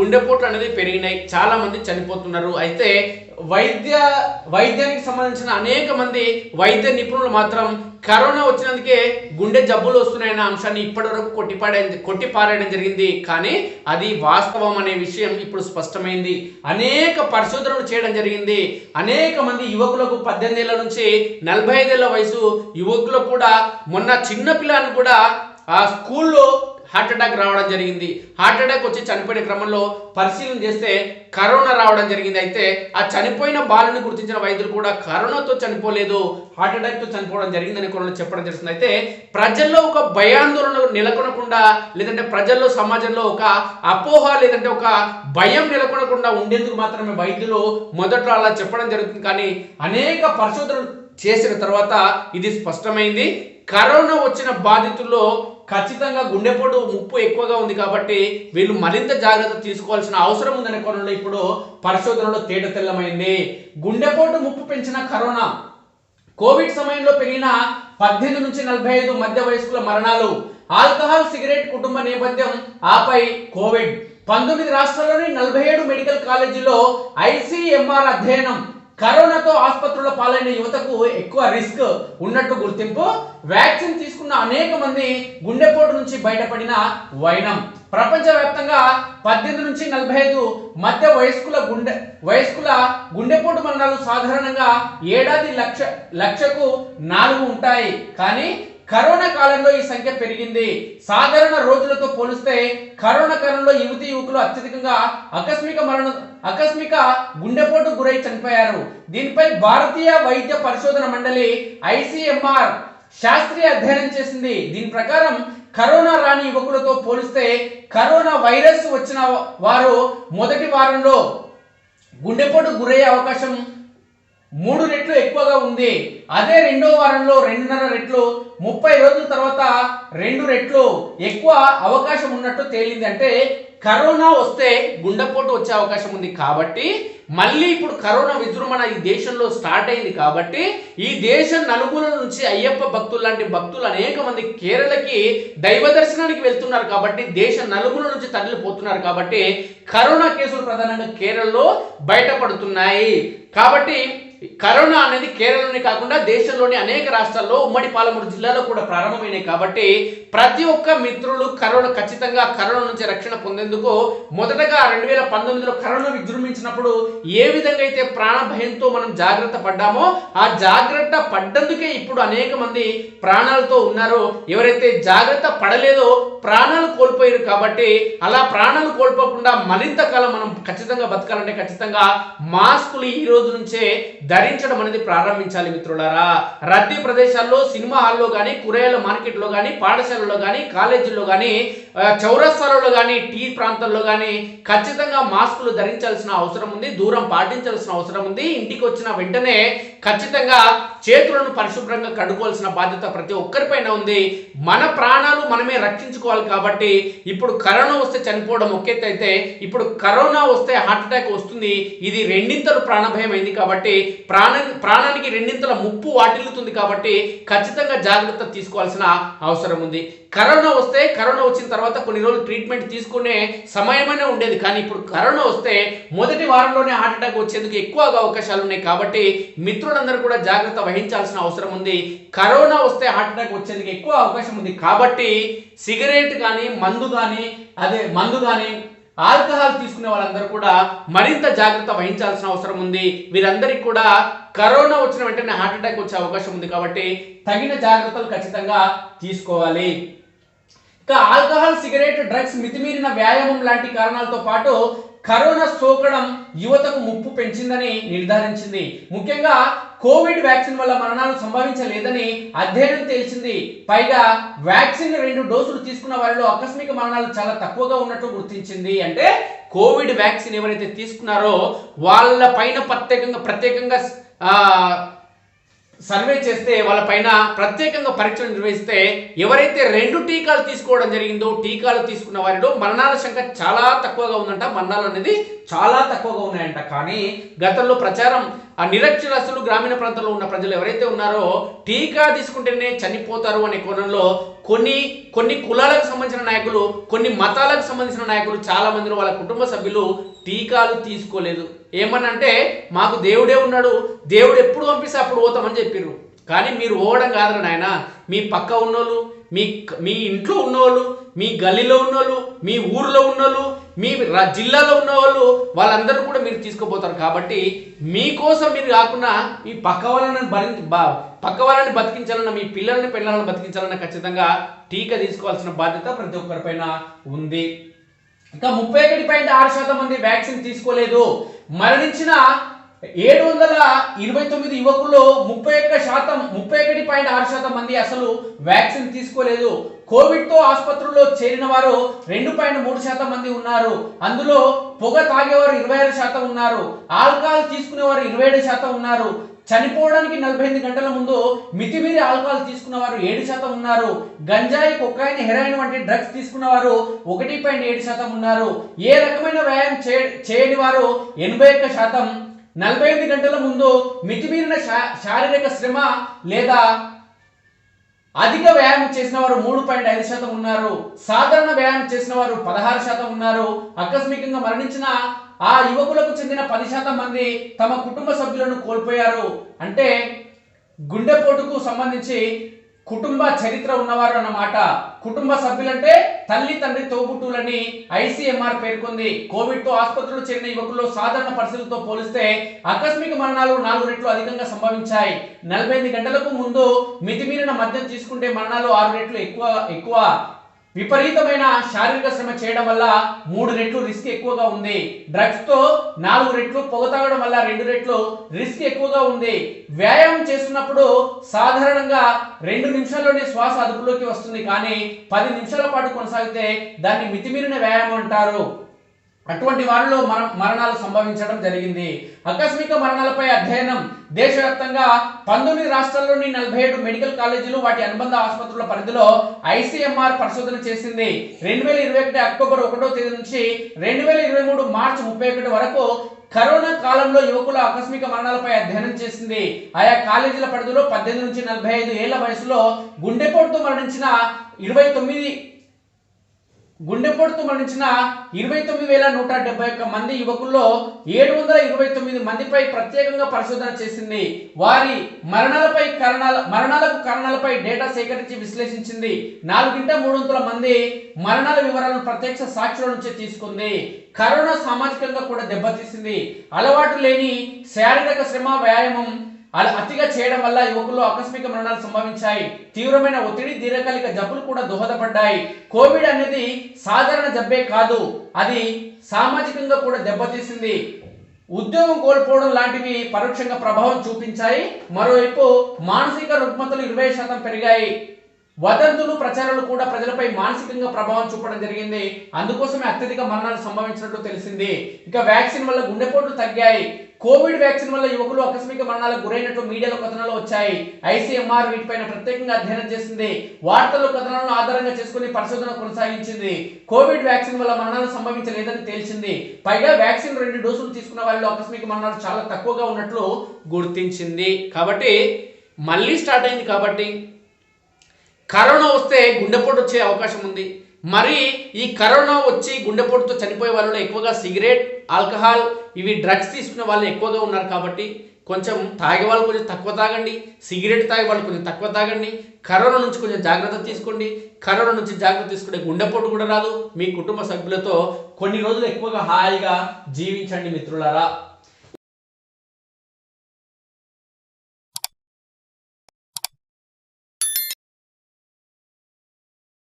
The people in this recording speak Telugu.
గుండెపోట్లు అనేది పెరిగినాయి, చాలా మంది చనిపోతున్నారు. అయితే వైద్యానికి సంబంధించిన అనేక మంది వైద్య నిపుణులు మాత్రం కరోనా వచ్చినందుకే గుండె జబ్బులు వస్తున్నాయన్న అంశాన్ని ఇప్పటివరకు కొట్టిపారేయడం జరిగింది. కానీ అది వాస్తవం అనే విషయం ఇప్పుడు స్పష్టమైంది. అనేక పరిశోధనలు చేయడం జరిగింది. అనేక మంది యువకులకు 18 ఏళ్ల నుంచి 45 ఏళ్ల వయసు యువకులకు కూడా, మొన్న చిన్న పిల్లని కూడా ఆ స్కూల్లో హార్ట్ అటాక్ రావడం జరిగింది. హార్ట్ అటాక్ వచ్చి చనిపోయిన క్రమంలో పరిశీలన చేస్తే కరోనా రావడం జరిగింది. అయితే ఆ చనిపోయిన బాలుని గుర్తించిన వైద్యులు కూడా కరోనాతో చనిపోలేదు, హార్ట్ అటాక్తో చనిపోవడం జరిగిందని కొన్ని చెప్పడం జరుగుతుంది. అయితే ప్రజల్లో ఒక భయాందోళన నెలకొనకుండా, లేదంటే ప్రజల్లో సమాజంలో ఒక అపోహ లేదంటే ఒక భయం నెలకొనకుండా ఉండేందుకు మాత్రమే వైద్యులు మొదట్లో అలా చెప్పడం జరుగుతుంది. కానీ అనేక పరిశోధనలు చేసిన తర్వాత ఇది స్పష్టమైంది. కరోనా వచ్చిన బాధితుల్లో ఖచ్చితంగా గుండెపోటు ముప్పు ఎక్కువగా ఉంది కాబట్టి వీళ్ళు మరింత జాగ్రత్త తీసుకోవాల్సిన అవసరం ఉందనే కోణంలో ఇప్పుడు పరిశోధనలో తేటతెల్లమైంది. గుండెపోటు ముప్పు పెంచిన కరోనా, కోవిడ్ సమయంలో పెరిగిన 18 నుంచి 45 మధ్య వయస్కుల మరణాలు, ఆల్కహాల్ సిగరెట్ కుటుంబ నేపథ్యం, ఆపై కోవిడ్. 19 రాష్ట్రాల్లోని 47 మెడికల్ కాలేజీలో ICMR అధ్యయనం, కరోనాతో ఆసుపత్రుల పాలైన యువతకు ఎక్కువ రిస్క్ ఉన్నట్టు గుర్తింపు, వ్యాక్సిన్ తీసుకున్న అనేక మంది గుండెపోటు నుంచి బయటపడిన వైనం. ప్రపంచవ్యాప్తంగా 18 నుంచి 45 మధ్య వయస్కుల గుండెపోటు మరణాలు సాధారణంగా ఏడాది లక్షకు 4 ఉంటాయి. కానీ కరోనా కాలంలో ఈ సంఖ్య పెరిగింది. సాధారణ రోజులతో పోలిస్తే కరోనా కాలంలో యువకులు అత్యధికంగా ఆకస్మిక గుండెపోటు గురై చనిపోయారు. దీనిపై భారతీయ వైద్య పరిశోధన మండలి ICMR శాస్త్రీయ అధ్యయనం చేసింది. దీని ప్రకారం కరోనా రాని యువకులతో పోలిస్తే కరోనా వైరస్ వచ్చిన వారు మొదటి వారంలో గుండెపోటు గురయ్యే అవకాశం 3 రెట్లు ఎక్కువగా ఉంది. అదే రెండో వారంలో 2.5 రెట్లు, 30 రోజుల తర్వాత 2 రెట్లు ఎక్కువ అవకాశం ఉన్నట్టు తేలింది. అంటే కరోనా వస్తే గుండెపోటు వచ్చే అవకాశం ఉంది. కాబట్టి మళ్ళీ ఇప్పుడు కరోనా విజృంభణ ఈ దేశంలో స్టార్ట్ అయింది. కాబట్టి ఈ దేశం నలుమూలల నుంచి అయ్యప్ప భక్తులు లాంటి భక్తులు అనేక మంది కేరళకి దైవ దర్శనానికి వెళ్తున్నారు. కాబట్టి దేశ నలుమూలల నుంచి తరలిపోతున్నారు. కాబట్టి కరోనా కేసులు ప్రధానంగా కేరళలో బయటపడుతున్నాయి. కాబట్టి కరోనా అనేది కేరళలోనే కాకుండా దేశంలోని అనేక రాష్ట్రాల్లో, ఉమ్మడి పాలమూరు జిల్లాలో కూడా ప్రారంభమైనాయి. కాబట్టి ప్రతి ఒక్క మిత్రులు ఖచ్చితంగా కరోనా నుంచి రక్షణ పొందేందుకు మొదటగా 2019లో కరోనా విజృంభించినప్పుడు ఏ విధంగా అయితే ప్రాణ భయంతో మనం జాగ్రత్త పడ్డామో ఆ జాగ్రత్త పడ్డందుకే ఇప్పుడు అనేక మంది ప్రాణాలతో ఉన్నారు. ఎవరైతే జాగ్రత్త పడలేదో ప్రాణాలు కోల్పోయారు. కాబట్టి అలా ప్రాణాలు కోల్పోకుండా మరింత కాలం మనం ఖచ్చితంగా బతకాలంటే ఖచ్చితంగా మాస్కులు ఈ రోజు నుంచే ధరించడం అనేది ప్రారంభించాలి మిత్రులారా. రద్దీ ప్రదేశాల్లో, సినిమా హాల్లో కానీ, కూరగాయల మార్కెట్లో కానీ, పాఠశాలలో కానీ, కాలేజీల్లో కానీ, చౌరస్తాలలో కానీ, టీ ప్రాంతాల్లో కానీ ఖచ్చితంగా మాస్కులు ధరించాల్సిన అవసరం ఉంది. దూరం పాటించాల్సిన అవసరం ఉంది. ఇంటికి వచ్చిన వెంటనే ఖచ్చితంగా చేతులను పరిశుభ్రంగా కడుక్కోవాల్సిన బాధ్యత ప్రతి ఒక్కరిపైన ఉంది. మన ప్రాణాలు మనమే రక్షించుకోవాలి. కాబట్టి ఇప్పుడు కరోనా వస్తే చనిపోవడం ఒకెత్తు అయితే ఇప్పుడు కరోనా వస్తే హార్ట్ అటాక్ వస్తుంది. ఇది రెండింతలు ప్రాణభయం అయింది. కాబట్టి ప్రాణానికి రెండింతల ముప్పు వాటిల్లుతుంది. కాబట్టి ఖచ్చితంగా జాగ్రత్త తీసుకోవాల్సిన అవసరం ఉంది. కరోనా వచ్చిన తర్వాత కొన్ని రోజులు ట్రీట్మెంట్ తీసుకునే సమయమైనా ఉండేది. కానీ ఇప్పుడు కరోనా వస్తే మొదటి వారంలోనే హార్ట్ అటాక్ వచ్చేందుకు ఎక్కువగా అవకాశాలు ఉన్నాయి. కాబట్టి మిత్రులందరూ కూడా జాగ్రత్త వహించాల్సిన అవసరం ఉంది. కరోనా వస్తే హార్ట్ అటాక్ వచ్చేందుకు ఎక్కువ అవకాశం ఉంది. కాబట్టి సిగరెట్ కానీ, మందు కానీ ఆల్కహాల్ తీసుకునే వాళ్ళందరూ కూడా మరింత జాగ్రత్త వహించాల్సిన అవసరం ఉంది. వీరందరికీ కూడా కరోనా వచ్చిన వెంటనే హార్ట్ అటాక్ వచ్చే అవకాశం ఉంది. కాబట్టి తగిన జాగ్రత్తలు ఖచ్చితంగా తీసుకోవాలి. ఇక ఆల్కహాల్, సిగరెట్, డ్రగ్స్, మితిమీరిన వ్యాయామం లాంటి కారణాలతో పాటు కరోనా సోకడం యువతకు ముప్పు పెంచిందని నిర్ధారించింది. ముఖ్యంగా కోవిడ్ వ్యాక్సిన్ వల్ల మరణాలు సంభవించలేదని అధ్యయనం తేల్చింది. పైగా వ్యాక్సిన్ 2 డోసులు తీసుకున్న వారిలో ఆకస్మిక మరణాలు చాలా తక్కువగా ఉన్నట్టు గుర్తించింది. అంటే కోవిడ్ వ్యాక్సిన్ ఎవరైతే తీసుకున్నారో వాళ్ళ పైన ప్రత్యేకంగా సర్వే చేస్తే వాళ్ళపైన ప్రత్యేకంగా పరీక్షలు నిర్వహిస్తే ఎవరైతే 2 టీకాలు తీసుకోవడం జరిగిందో టీకాలు తీసుకున్న వారిలో మరణాల సంఖ్య చాలా తక్కువగా ఉందంట. మరణాలు అనేది చాలా తక్కువగా ఉన్నాయంట. కానీ గతంలో ప్రచారం నిరక్షరాస్యులు, గ్రామీణ ప్రాంతాల్లో ఉన్న ప్రజలు ఎవరైతే ఉన్నారో టీకా తీసుకుంటేనే చనిపోతారు అనే కోణంలో కొన్ని కొన్ని కులాలకు సంబంధించిన నాయకులు, కొన్ని మతాలకు సంబంధించిన నాయకులు చాలా మంది వాళ్ళ కుటుంబ సభ్యులు టీకాలు తీసుకోలేదు. ఏమనంటే మాకు దేవుడే ఉన్నాడు, దేవుడు ఎప్పుడు పంపిస్తే అప్పుడు పోతామని చెప్పారు. కానీ మీరు పోవడం కాదు నాయన, మీ పక్క ఉన్నోళ్ళు, మీ ఇంట్లో ఉన్నవాళ్ళు, మీ గల్లీలో ఉన్నోళ్ళు, మీ ఊర్లో ఉన్నోళ్ళు, మీ జిల్లాలో ఉన్నవాళ్ళు వాళ్ళందరూ కూడా మీరు తీసుకుపోతారు. కాబట్టి మీకోసం మీరు కాకుండా మీ పక్క వాళ్ళని బతికించాలన్న, మీ పిల్లల్ని బతికించాలన్న ఖచ్చితంగా టీకా తీసుకోవాల్సిన బాధ్యత ప్రతి ఒక్కరిపైన ఉంది. ఇంకా 31.6% మంది వ్యాక్సిన్ తీసుకోలేదు. మరణించిన 729 యువకుల్లో 31.6% మంది అసలు వ్యాక్సిన్ తీసుకోలేదు. కోవిడ్తో ఆసుపత్రుల్లో చేరిన వారు 2.3% మంది ఉన్నారు. అందులో పొగ తాగేవారు 26% ఉన్నారు. ఆల్కహాల్ తీసుకునేవారు 27% ఉన్నారు. చనిపోవడానికి 48 గంటల ముందు మితిమీరి ఆల్కహాల్ తీసుకున్నవారు 7% ఉన్నారు. గంజాయి, కొకాయిన్, హెరాయిన్ వంటి డ్రగ్స్ తీసుకున్నవారు 1.7% ఉన్నారు. ఏ రకమైన వ్యాయామం చేయని వారు 81%. 48 గంటల ముందు మితిమీరిన శారీరక శ్రమ లేదా అధిక వ్యాయామం చేసిన వారు 3.5% ఉన్నారు. సాధారణ వ్యాయామం చేసిన వారు 16% ఉన్నారు. ఆకస్మికంగా మరణించిన ఆ యువకులకు చెందిన 10% మంది తమ కుటుంబ సభ్యులను కోల్పోయారు. అంటే గుండెపోటుకు సంబంధించి కుటుంబ చరిత్ర ఉన్నవారు అన్నమాట. కుటుంబ సభ్యులంటే తల్లి, తండ్రి, తోబుట్టువులని ICMR పేర్కొంది. కోవిడ్తో ఆసుపత్రిలో చేరిన యువకుల్లో సాధారణ పరిస్థితులతో పోలిస్తే ఆకస్మిక మరణాలు 4 రెట్లు అధికంగా సంభవించాయి. 48 గంటలకు ముందు మితిమీరిన మద్యం తీసుకుంటే మరణాలు 6 రెట్లు ఎక్కువ. విపరీతమైన శారీరక శ్రమ చేయడం వల్ల 3 రెట్లు రిస్క్ ఎక్కువగా ఉంది. డ్రగ్స్ తో 4 రెట్లు, పొగ తాగడం వల్ల 2 రెట్లు రిస్క్ ఎక్కువగా ఉంది. వ్యాయామం చేస్తున్నప్పుడు సాధారణంగా 2 నిమిషాల్లోనే శ్వాస అదుపులోకి వస్తుంది, కానీ 10 నిమిషాల పాటు కొనసాగితే దాన్ని మితిమీరిన వ్యాయామం అంటారు. అటువంటి వారిలో మరణాలు సంభవించడం జరిగింది. ఆకస్మిక మరణాలపై అధ్యయనం. దేశవ్యాప్తంగా 19 రాష్ట్రాల్లోని 47 మెడికల్ కాలేజీలు, వాటి అనుబంధ ఆసుపత్రుల పరిధిలో ICMR పరిశోధన చేసింది. 2021 అక్టోబర్ 1వ తేదీ నుంచి 2023 మార్చి 31 వరకు కరోనా కాలంలో యువకుల ఆకస్మిక మరణాలపై అధ్యయనం చేసింది. ఆయా కాలేజీల పరిధిలో 18 నుంచి 45 ఏళ్ల వయసులో గుండెపోటుతో మరణించిన 29,171 మంది యువకుల్లో 729 మందిపై ప్రత్యేకంగా పరిశోధన చేసింది. వారి మరణాలకు కారణాలపై డేటా సేకరించి విశ్లేషించింది. 4/3 మంది మరణాల వివరాలను ప్రత్యక్ష సాక్షుల నుంచి తీసుకుంది. కరోనా సామాజికంగా కూడా దెబ్బతీసింది. అలవాటు లేని శారీరక శ్రమ, వ్యాయామం అతిగా చేయడం వల్ల యువకుల్లో ఆకస్మిక మరణాలు సంభవించాయి. తీవ్రమైన ఒత్తిడి, దీర్ఘకాలిక జబ్బులు కూడా దోహదపడ్డాయి. కోవిడ్ అనేది సాధారణ జబ్బే కాదు, అది సామాజికంగా కూడా దెబ్బతీసింది. ఉద్యోగం కోల్పోవడం లాంటివి పరోక్షంగా ప్రభావం చూపించాయి. మరోవైపు మానసిక రుగ్మతలు 20% పెరిగాయి. వదంతులు, ప్రచారాలు కూడా ప్రజలపై మానసికంగా ప్రభావం చూపడం జరిగింది. అందుకోసమే అత్యధిక మరణాలు సంభవించినట్లు తెలిసింది. ఇక వ్యాక్సిన్ వల్ల గుండెపోట్లు తగ్గాయి. కోవిడ్ వ్యాక్సిన్ వల్ల యువకులు ఆకస్మిక మరణాలకు గురైనట్లు మీడియాలో కథనాలు వచ్చాయి. ICMR వీటిపైన ప్రత్యేకంగా అధ్యయనం చేసింది. వార్తలు, కథనాలను ఆధారంగా చేసుకుని పరిశోధన కొనసాగించింది. కోవిడ్ వ్యాక్సిన్ వల్ల మరణాలు సంభవించలేదని తేల్చింది. పైగా వ్యాక్సిన్ 2 డోసులు తీసుకున్న వారిలో ఆకస్మిక మరణాలు చాలా తక్కువగా ఉన్నట్లు గుర్తించింది. కాబట్టి మళ్ళీ స్టార్ట్ అయింది. కాబట్టి కరోనా వస్తే గుండెపోటు వచ్చే అవకాశం ఉంది. మరి ఈ కరోనా వచ్చి గుండెపోటుతో చనిపోయే వాళ్ళలో ఎక్కువగా సిగరెట్, ఆల్కహాల్, ఇవి డ్రగ్స్ తీసుకునే వాళ్ళు ఎక్కువగా ఉన్నారు. కాబట్టి కొంచెం తాగే వాళ్ళు కొంచెం తక్కువ తాగండి, సిగరెట్ తాగే వాళ్ళు కొంచెం తక్కువ తాగండి. కరోనా నుంచి కొంచెం జాగ్రత్త తీసుకోండి. కరోనా నుంచి జాగ్రత్త తీసుకుంటే గుండెపోటు కూడా రాదు. మీ కుటుంబ సభ్యులతో కొన్ని రోజులు ఎక్కువగా హాయిగా జీవించండి మిత్రులారా.